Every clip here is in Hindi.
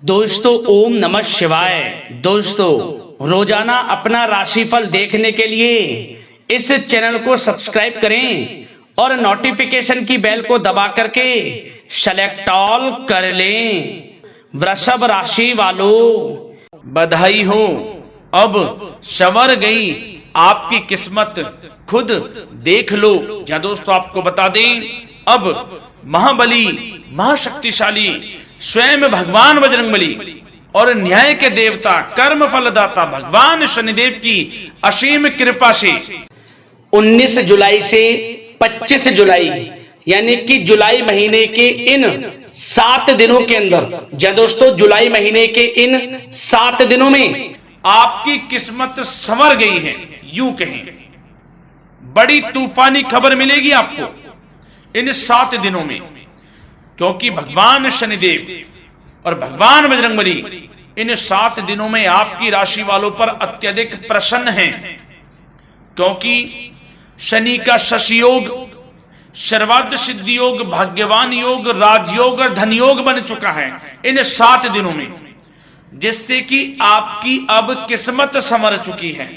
दोस्तों ओम नमः शिवाय। दोस्तों रोजाना अपना राशिफल देखने के लिए इस चैनल को सब्सक्राइब करें और नोटिफिकेशन की बेल को दबा करके सेलेक्ट ऑल कर लें। वृषभ राशि वालों बधाई हो, अब संवर गई आपकी किस्मत, खुद देख लो। या दोस्तों आपको बता दें, अब महाबली महाशक्तिशाली स्वयं भगवान बजरंगबली और न्याय के देवता कर्म फलदाता भगवान शनिदेव की असीम कृपा से 19 जुलाई से 25 जुलाई यानी कि जुलाई महीने के इन 7 दिनों के अंदर, या दोस्तों जुलाई महीने के इन 7 दिनों में आपकी किस्मत संवर गई है। यूं कहें, बड़ी तूफानी खबर मिलेगी आपको इन 7 दिनों में, क्योंकि भगवान शनिदेव और भगवान बजरंगबली इन 7 दिनों में आपकी राशि वालों पर अत्यधिक प्रसन्न हैं, क्योंकि शनि का शशि योग, सर्वार्थ सिद्धि योग, भाग्यवान योग, राजयोग और धन योग बन चुका है इन 7 दिनों में, जिससे कि आपकी अब किस्मत संवर चुकी है।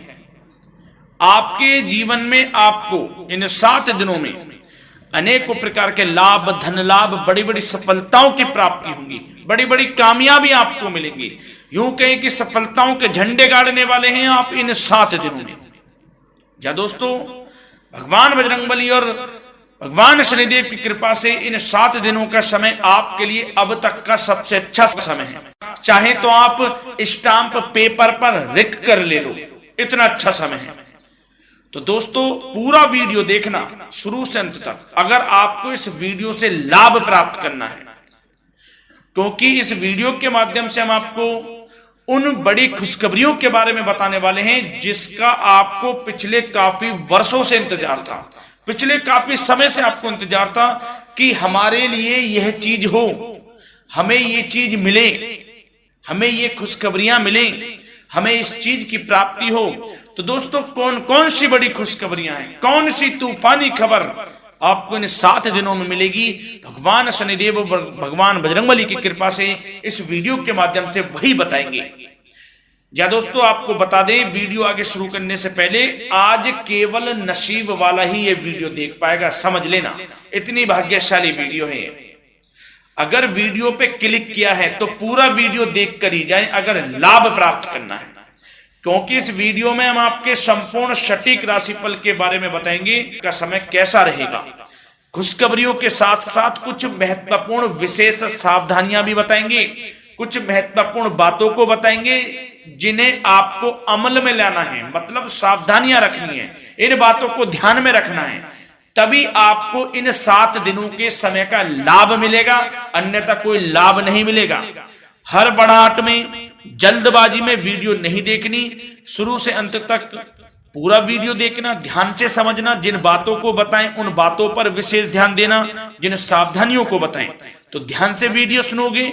आपके जीवन में आपको इन 7 दिनों में अनेकों प्रकार के लाभ, धन लाभ, बड़ी बड़ी सफलताओं की प्राप्ति होंगी, बड़ी बड़ी कामयाबी आपको मिलेंगी। यूं कहें कि सफलताओं के झंडे गाड़ने वाले हैं आप इन 7 दिनों में। या दोस्तों भगवान बजरंगबली और भगवान शनिदेव की कृपा से इन 7 दिनों का समय आपके लिए अब तक का सबसे अच्छा समय है। चाहे तो आप स्टाम्प पेपर पर लिख कर ले लो, इतना अच्छा समय है। तो दोस्तों पूरा वीडियो देखना शुरू से अंत तक, अगर आपको इस वीडियो से लाभ प्राप्त करना है, क्योंकि इस वीडियो के माध्यम से हम आपको उन बड़ी खुशखबरियों के बारे में बताने वाले हैं जिसका आपको पिछले काफी वर्षों से इंतजार था, पिछले काफी समय से आपको इंतजार था कि हमारे लिए यह चीज हो, हमें ये चीज मिले, हमें ये खुशखबरियां मिले, हमें इस चीज की प्राप्ति हो। तो दोस्तों कौन कौन सी बड़ी खुशखबरियां हैं, कौन सी तूफानी खबर आपको इन 7 दिनों में मिलेगी, भगवान शनिदेव और भगवान बजरंगबली की कृपा से इस वीडियो के माध्यम से वही बताएंगे। या दोस्तों आपको बता दें, वीडियो आगे शुरू करने से पहले आज केवल नसीब वाला ही ये वीडियो देख पाएगा, समझ लेना, इतनी भाग्यशाली वीडियो है। अगर वीडियो पे क्लिक किया है तो पूरा वीडियो देख कर ही जाए अगर लाभ प्राप्त करना है, क्योंकि इस वीडियो में हम आपके संपूर्ण सटीक राशिफल के बारे में बताएंगे का समय कैसा रहेगा। खुशखबरियों के साथ साथ कुछ महत्वपूर्ण विशेष सावधानियां भी बताएंगे, कुछ महत्वपूर्ण बातों को बताएंगे जिन्हें आपको अमल में लाना है, मतलब सावधानियां रखनी है, इन बातों को ध्यान में रखना है, तभी आपको इन 7 दिनों के समय का लाभ मिलेगा, अन्यथा कोई लाभ नहीं मिलेगा। हर बढ़ाहट में, जल्दबाजी में वीडियो नहीं देखनी, शुरू से अंत तक पूरा वीडियो देखना, ध्यान से समझना, जिन बातों को बताएं उन बातों पर विशेष ध्यान देना, जिन सावधानियों को बताएं तो ध्यान से वीडियो सुनोगे,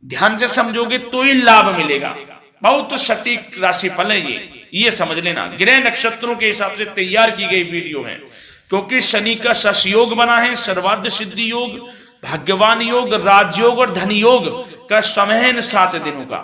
ध्यान से समझोगे तो ही लाभ मिलेगा। बहुत सटीक राशिफल है ये समझ लेना। ग्रह नक्षत्रों के हिसाब से तैयार की गई वीडियो है, क्योंकि शनि का शशि योग बना है, सर्वार्थ सिद्धि योग, भाग्यवान योग, राजयोग और धन योग का समय है इन 7 दिनों का।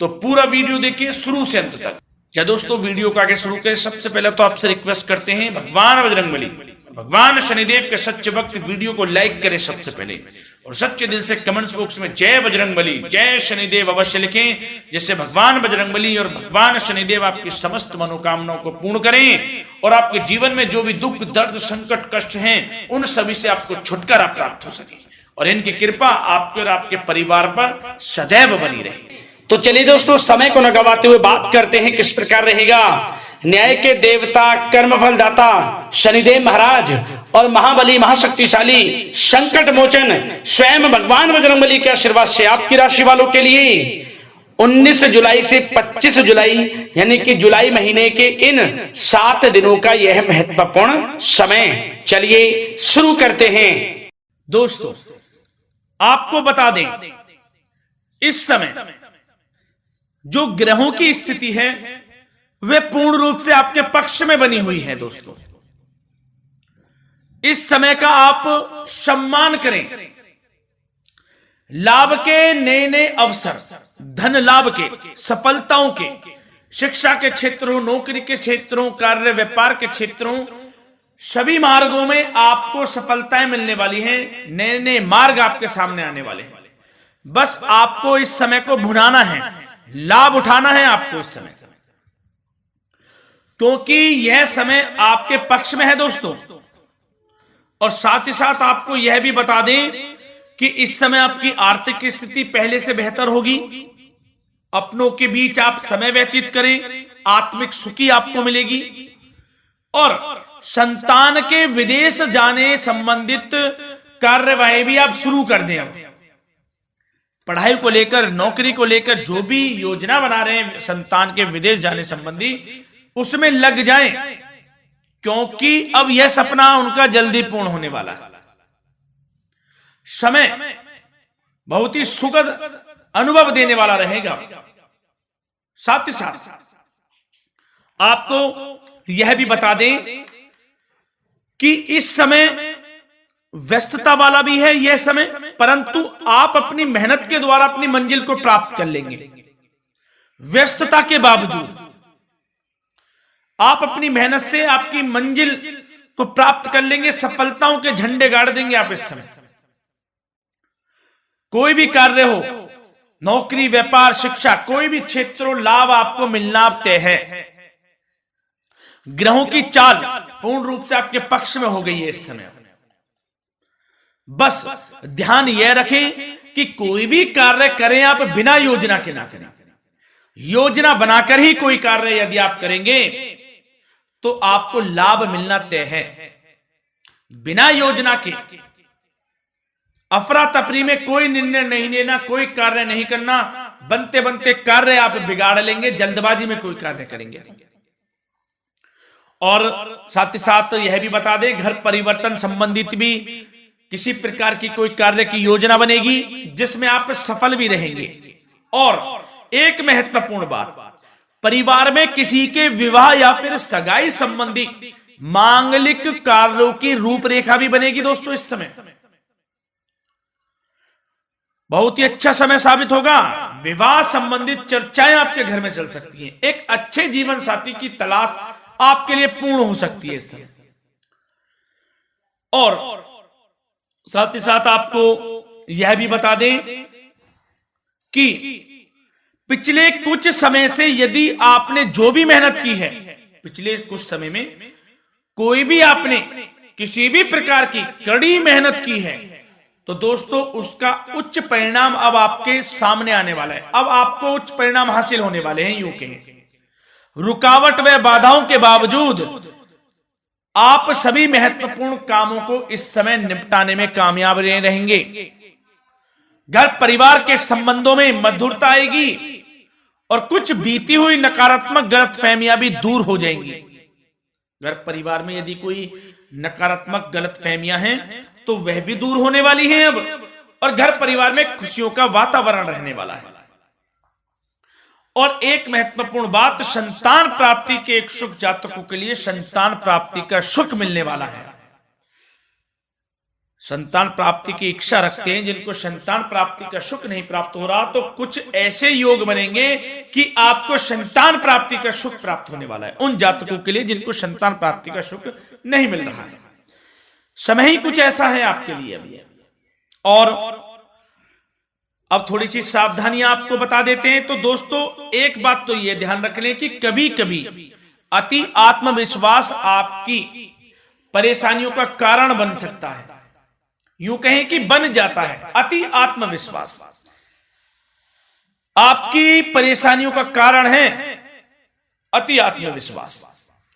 तो पूरा वीडियो देखिए शुरू से अंत तक। या दोस्तों वीडियो को आगे शुरू करें, सबसे पहले तो आपसे रिक्वेस्ट करते हैं, भगवान बजरंगबली, भगवान शनिदेव के सच्चे भक्त वीडियो को लाइक करें सबसे पहले, और सच्चे दिल से कमेंट्स बॉक्स में जय बजरंगबली, जय शनिदेव अवश्य लिखें, जिससे भगवान बजरंगबली और भगवान शनिदेव आपकी समस्त मनोकामनाओं को पूर्ण करें और आपके जीवन में जो भी दुख, दर्द, संकट, कष्ट हैं उन सभी से आपको छुटकारा प्राप्त हो सके और इनकी कृपा आपके और आपके परिवार पर सदैव बनी रहे। तो चलिए दोस्तों समय को न गवाते हुए बात करते हैं किस प्रकार रहेगा न्याय के देवता, कर्मफल दाता शनिदेव महाराज और महाबली महाशक्तिशाली संकट मोचन स्वयं भगवान बजरंगबली के आशीर्वाद से आपकी राशि वालों के लिए 19 जुलाई से 25 जुलाई यानी कि जुलाई महीने के इन 7 दिनों का यह महत्वपूर्ण समय। चलिए शुरू करते हैं। दोस्तों आपको बता दें, इस समय जो ग्रहों की स्थिति है वे पूर्ण रूप से आपके पक्ष में बनी हुई है। दोस्तों इस समय का आप सम्मान करें, लाभ के नए नए अवसर, धन लाभ के, सफलताओं के, शिक्षा के क्षेत्रों, नौकरी के क्षेत्रों, कार्य व्यापार के क्षेत्रों, सभी मार्गों में आपको सफलताएं मिलने वाली हैं। नए नए मार्ग आपके सामने आने वाले हैं। बस आपको इस समय को भुनाना है, लाभ उठाना है आपको इस समय, क्योंकि यह समय आपके पक्ष में है दोस्तों। और साथ ही साथ आपको यह भी बता दें कि इस समय आपकी आर्थिक स्थिति पहले से बेहतर होगी। अपनों के बीच आप समय व्यतीत करें, आत्मिक सुखी आपको मिलेगी। और संतान के विदेश जाने संबंधित कार्यवाही भी आप शुरू कर दें। पढ़ाई को लेकर, नौकरी को लेकर जो भी योजना बना रहे हैं संतान के विदेश जाने संबंधी, उसमें लग जाएं, क्योंकि अब यह सपना उनका जल्दी पूर्ण होने वाला है। समय बहुत ही सुखद अनुभव देने वाला रहेगा। साथ ही साथ आपको यह भी बता दें कि इस समय व्यस्तता वाला भी है यह समय, परंतु आप अपनी मेहनत के द्वारा अपनी मंजिल को प्राप्त कर लेंगे। व्यस्तता के बावजूद आप अपनी मेहनत से आपकी मंजिल को प्राप्त कर लेंगे। सफलताओं के झंडे गाड़ देंगे आप इस समय। कोई भी कार्य हो, नौकरी, व्यापार, शिक्षा, कोई भी क्षेत्र, लाभ आपको मिलना तय है। ग्रहों की चाल पूर्ण रूप से आपके पक्ष में हो गई है इस समय। बस ध्यान यह रखें कि कोई भी कार्य करें आप बिना योजना के ना करें। योजना बनाकर ही कोई कार्य यदि आप करेंगे तो आपको लाभ मिलना तय है। बिना योजना के अफरा तफरी में कोई निर्णय नहीं लेना, कोई कार्य नहीं करना। बनते बनते कार्य आप बिगाड़ लेंगे, जल्दबाजी में कोई कार्य करेंगे। और साथ ही साथ यह भी बता दें, घर परिवर्तन संबंधित भी किसी प्रकार की कोई कार्य की योजना बनेगी जिसमें आप सफल भी रहेंगे। और एक महत्वपूर्ण बात, परिवार में किसी के विवाह या फिर सगाई संबंधी मांगलिक कार्यों की रूपरेखा भी बनेगी दोस्तों। इस समय बहुत ही अच्छा समय साबित होगा। विवाह संबंधित चर्चाएं आपके घर में चल सकती हैं। एक अच्छे जीवन साथी की तलाश आपके लिए पूर्ण हो सकती है इस समय। और साथ ही साथ आपको यह भी बता दें कि पिछले कुछ समय से यदि आपने जो भी मेहनत की है, पिछले कुछ समय में कोई भी आपने किसी भी प्रकार की कड़ी मेहनत की है, तो दोस्तों उसका उच्च परिणाम अब आपके सामने आने वाला है। अब आपको उच्च परिणाम हासिल होने वाले हैं। यूं कहें, रुकावट व बाधाओं के बावजूद आप सभी महत्वपूर्ण कामों को इस समय निपटाने में कामयाब रहेंगे। घर परिवार के संबंधों में मधुरता आएगी और कुछ बीती हुई नकारात्मक गलतफहमियां भी दूर हो जाएंगी। घर परिवार में यदि कोई नकारात्मक गलतफहमियां हैं तो वह भी दूर होने वाली हैं अब, और घर परिवार में खुशियों का वातावरण रहने वाला है। और एक महत्वपूर्ण बात, संतान प्राप्ति के इच्छुक जातकों के लिए संतान प्राप्ति का सुख मिलने वाला है। संतान प्राप्ति की इच्छा रखते हैं जिनको संतान प्राप्ति का सुख नहीं प्राप्त हो रहा, तो कुछ ऐसे योग बनेंगे कि आपको संतान प्राप्ति का सुख प्राप्त होने वाला है। उन जातकों के लिए जिनको संतान प्राप्ति का सुख नहीं मिल रहा है, समय ही कुछ ऐसा है आपके लिए अभी। और अब थोड़ी सी सावधानियां आपको बता देते हैं। तो दोस्तों एक बात तो यह ध्यान रख लें कि कभी कभी अति आत्मविश्वास आपकी परेशानियों का कारण बन सकता है। यूं कहें कि बन जाता है। अति आत्मविश्वास आपकी परेशानियों का कारण है। अति आत्मविश्वास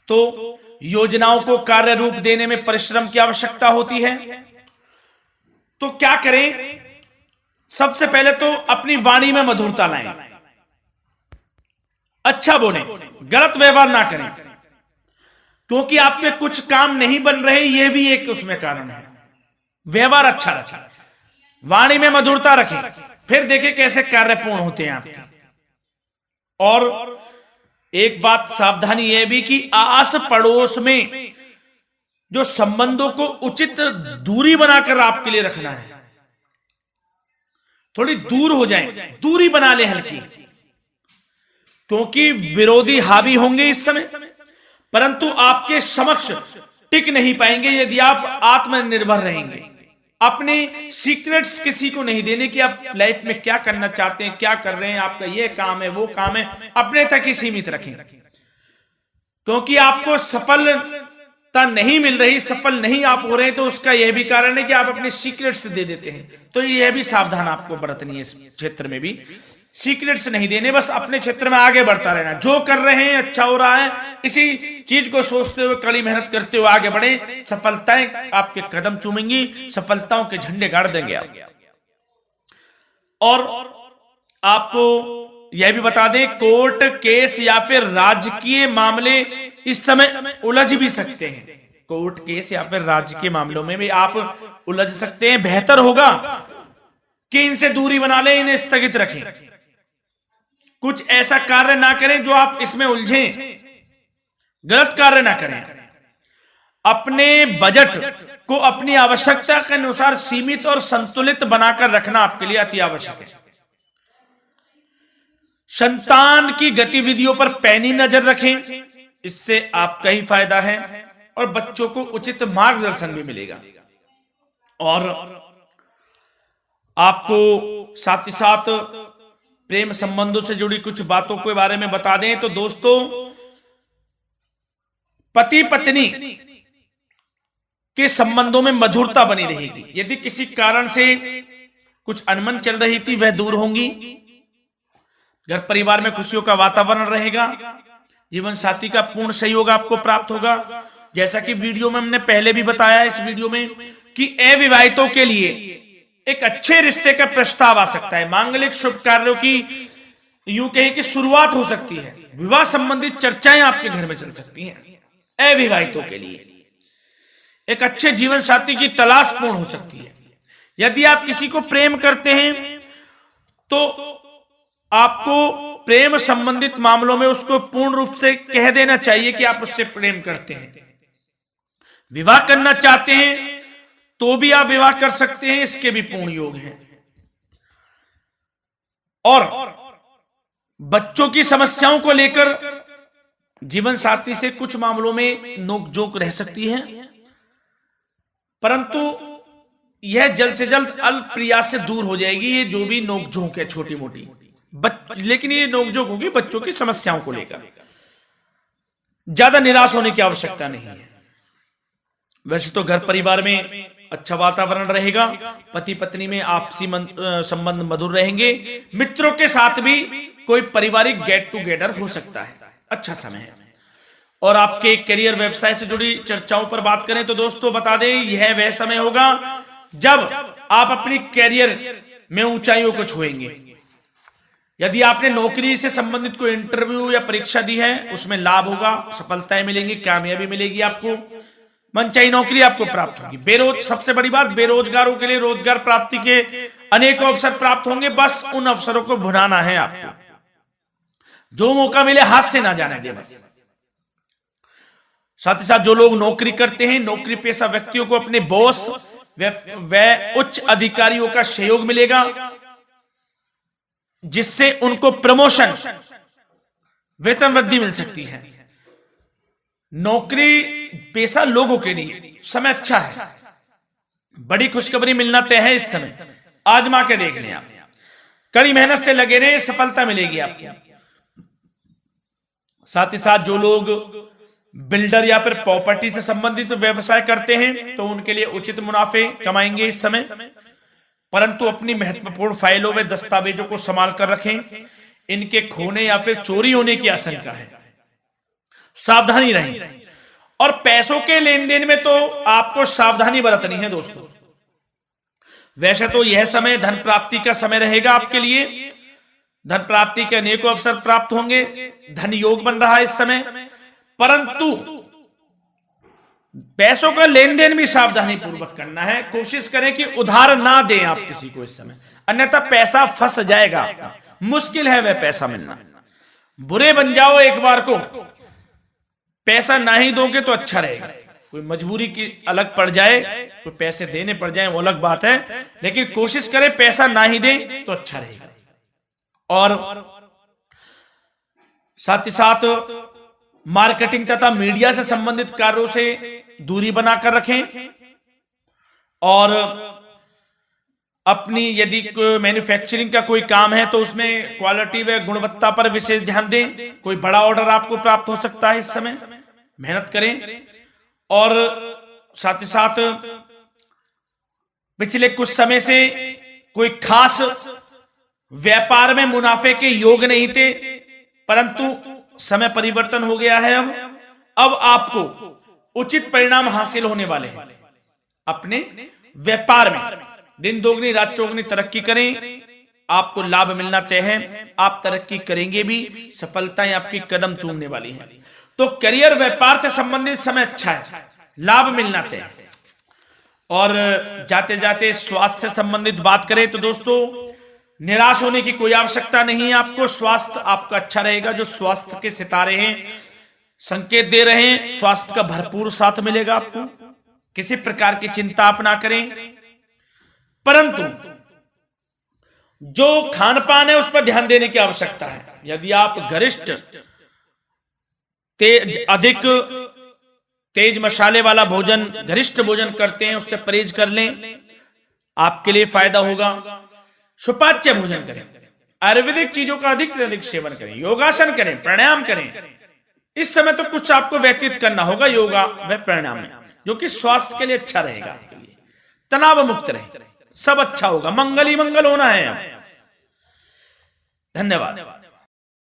तो योजनाओं को कार्य रूप देने में परिश्रम की आवश्यकता होती है। तो क्या करें? सबसे पहले तो अपनी वाणी में मधुरता लाएं, अच्छा बोलें, गलत व्यवहार ना करें, क्योंकि आप पे कुछ काम नहीं बन रहे, यह भी एक उसमें कारण है। व्यवहार अच्छा रखें, वाणी में मधुरता रखें, फिर देखें कैसे कार्य पूर्ण होते हैं आपके। और एक बात सावधानी यह भी कि आस पड़ोस में जो संबंधों को उचित दूरी बनाकर आपके लिए रखना है। थोड़ी दूर हो जाएं, दूरी बना ले हल्की, क्योंकि विरोधी हावी होंगे इस समय, परंतु आपके समक्ष टिक नहीं पाएंगे यदि आप आत्मनिर्भर रहेंगे। अपने सीक्रेट्स किसी को नहीं देने कि आप लाइफ में क्या करना चाहते हैं, क्या कर रहे हैं, आपका ये काम है वो काम है, अपने तक ही सीमित रखें, क्योंकि आपको सफलता नहीं मिल रही, सफल नहीं आप हो रहे, तो उसका यह भी कारण है कि आप अपने सीक्रेट्स दे देते हैं। तो यह भी सावधान आपको बरतनी है, इस क्षेत्र में भी सीक्रेट्स नहीं देने, बस अपने क्षेत्र में आगे बढ़ता रहना, जो कर रहे हैं अच्छा हो रहा है, इसी चीज को सोचते हुए कड़ी मेहनत करते हुए आगे बढ़े, सफलताएं आपके कदम चूमेंगी, सफलताओं के झंडे गाड़ देंगे आप। और आपको यह भी बता दें, कोर्ट केस या फिर राजकीय मामले इस समय उलझ भी सकते हैं, कोर्ट केस या फिर राजकीय मामलों में भी आप उलझ सकते हैं। बेहतर होगा कि इनसे दूरी बना लें, इन्हें स्थगित रखें, कुछ ऐसा कार्य ना करें जो आप इसमें उलझें, गलत कार्य ना करें। अपने बजट को अपनी आवश्यकता के अनुसार सीमित और संतुलित बनाकर रखना आपके लिए अति आवश्यक है। संतान की गतिविधियों पर पैनी नजर रखें, इससे आपका ही फायदा है और बच्चों को उचित मार्गदर्शन भी मिलेगा। और आपको साथ ही साथ प्रेम संबंधों से जुड़ी कुछ बातों के बारे में बता दें तो दोस्तों, पति पत्नी के संबंधों में मधुरता बनी रहेगी। यदि किसी कारण से कुछ अनबन चल रही थी वह दूर होंगी, घर परिवार में खुशियों का वातावरण रहेगा, जीवन साथी का पूर्ण सहयोग आपको प्राप्त होगा। जैसा कि वीडियो में हमने पहले भी बताया इस वीडियो में कि अविवाहितों के लिए एक अच्छे रिश्ते का प्रस्ताव आ सकता है, मांगलिक शुभ कार्यों की यूं कहें कि शुरुआत हो सकती है, विवाह संबंधित चर्चाएं आपके घर में चल सकती हैं। अविवाहितों के लिए एक अच्छे जीवन साथी की तलाश पूर्ण हो सकती है। यदि आप किसी को प्रेम करते हैं तो आपको प्रेम संबंधित मामलों में उसको पूर्ण रूप से कह देना चाहिए कि आप उससे प्रेम करते हैं। विवाह करना चाहते हैं तो भी आप विवाह कर सकते हैं, इसके भी पूर्ण योग हैं। और बच्चों की समस्याओं को लेकर जीवन साथी से कुछ मामलों में नोकझोंक रह सकती है, परंतु यह जल्द से जल्द अल्प प्रयास से दूर हो जाएगी। ये जो भी नोकझोंक है छोटी मोटी, लेकिन ये नोकझोंक होगी बच्चों की समस्याओं को लेकर, ज्यादा निराश होने की आवश्यकता नहीं है। वैसे तो घर परिवार में अच्छा वातावरण रहेगा, पति पत्नी में आपसी संबंध मधुर रहेंगे, मित्रों के साथ भी कोई पारिवारिक गेट टुगेदर हो सकता है, अच्छा समय है। और आपके करियर व्यवसाय से जुड़ी चर्चाओं पर बात करें तो दोस्तों बता दें, यह वह समय होगा जब आप अपनी करियर में ऊंचाइयों को छुएंगे। यदि आपने नौकरी से संबंधित कोई इंटरव्यू या परीक्षा दी है, उसमें लाभ होगा, सफलताएं मिलेंगी, कामयाबी मिलेगी, आपको मनचाही नौकरी आपको प्राप्त होगी। सबसे बड़ी बात, बेरोजगारों के लिए रोजगार प्राप्ति के अनेक अवसर प्राप्त होंगे, बस उन अवसरों को भुनाना है आपको। जो मौका मिले हाथ से ना जाने दे बस। साथ ही साथ जो लोग नौकरी करते हैं, नौकरी पेशा व्यक्तियों को अपने बॉस व उच्च अधिकारियों का सहयोग मिलेगा, जिससे उनको प्रमोशन, वेतन वृद्धि मिल सकती है। नौकरी पेशा लोगों के लिए समय अच्छा है, बड़ी खुशखबरी मिलना तय है इस समय, आजमा के देख लें आप। कड़ी मेहनत से लगे रहे, सफलता मिलेगी आपको। साथ ही साथ जो लोग बिल्डर या फिर प्रॉपर्टी से संबंधित व्यवसाय करते हैं तो उनके लिए उचित मुनाफे कमाएंगे इस समय, परंतु अपनी महत्वपूर्ण फाइलों व दस्तावेजों को संभाल कर रखें, इनके खोने या फिर चोरी होने की आशंका है, सावधानी रहें। और पैसों के लेन देन में तो आपको सावधानी बरतनी है दोस्तों। वैसे तो यह समय धन प्राप्ति का समय रहेगा आपके लिए, धन प्राप्ति के अनेकों अवसर प्राप्त होंगे, धन योग बन रहा है इस समय, परंतु पैसों का लेन देन भी सावधानी पूर्वक करना है। कोशिश करें कि उधार ना दें आप किसी को इस समय, अन्यथा पैसा फंस जाएगा, मुश्किल है वह पैसा मिलना। बुरे बन जाओ एक बार को, पैसा ना ही दोगे तो अच्छा रहेगा। कोई मजबूरी की अलग पड़ जाए, कोई पैसे देने पड़ जाए वो अलग बात है, लेकिन कोशिश करें पैसा ना ही दें तो अच्छा रहेगा। और साथ ही साथ मार्केटिंग तथा मीडिया से संबंधित कार्यों से दूरी बनाकर रखें। और अपनी यदि मैन्युफैक्चरिंग का कोई काम है तो उसमें क्वालिटी व गुणवत्ता पर विशेष ध्यान दें। कोई बड़ा ऑर्डर आपको प्राप्त हो सकता है इस समय, मेहनत करें। और साथ ही साथ पिछले कुछ समय से कोई खास व्यापार में मुनाफे के योग नहीं थे, परंतु समय परिवर्तन हो गया है। अब आपको उचित परिणाम हासिल होने वाले हैं। अपने व्यापार में दिन दोगुनी रात चौगुनी तरक्की करें, आपको लाभ मिलना तय है। आप तरक्की करेंगे भी, सफलताएं आपकी कदम चूमने वाली हैं। तो करियर व्यापार से संबंधित समय अच्छा है, लाभ मिलना तय है। और जाते जाते स्वास्थ्य से संबंधित बात करें तो दोस्तों निराश होने की कोई आवश्यकता नहीं है। आपको स्वास्थ्य आपका अच्छा रहेगा। जो स्वास्थ्य के सितारे हैं संकेत दे रहे हैं, स्वास्थ्य का भरपूर साथ मिलेगा आपको। किसी प्रकार की चिंता आप ना करें, परंतु जो खान पान है उस पर ध्यान देने की आवश्यकता है। यदि आप गरिष्ठ अधिक तेज मसाले वाला भोजन, गरिष्ठ भोजन करते हैं, उससे परहेज कर लें, आपके लिए फायदा होगा। सुपाच्य भोजन करें, आयुर्वेदिक चीजों का अधिक से अधिक सेवन करें, योगासन करें, प्राणायाम करें। इस समय तो कुछ आपको व्यतीत करना होगा योगा व प्राणायाम में, जो कि स्वास्थ्य के लिए अच्छा रहेगा, आपके लिए तनाव मुक्त रहे, सब अच्छा होगा। मंगल ही मंगल होना है। धन्यवाद।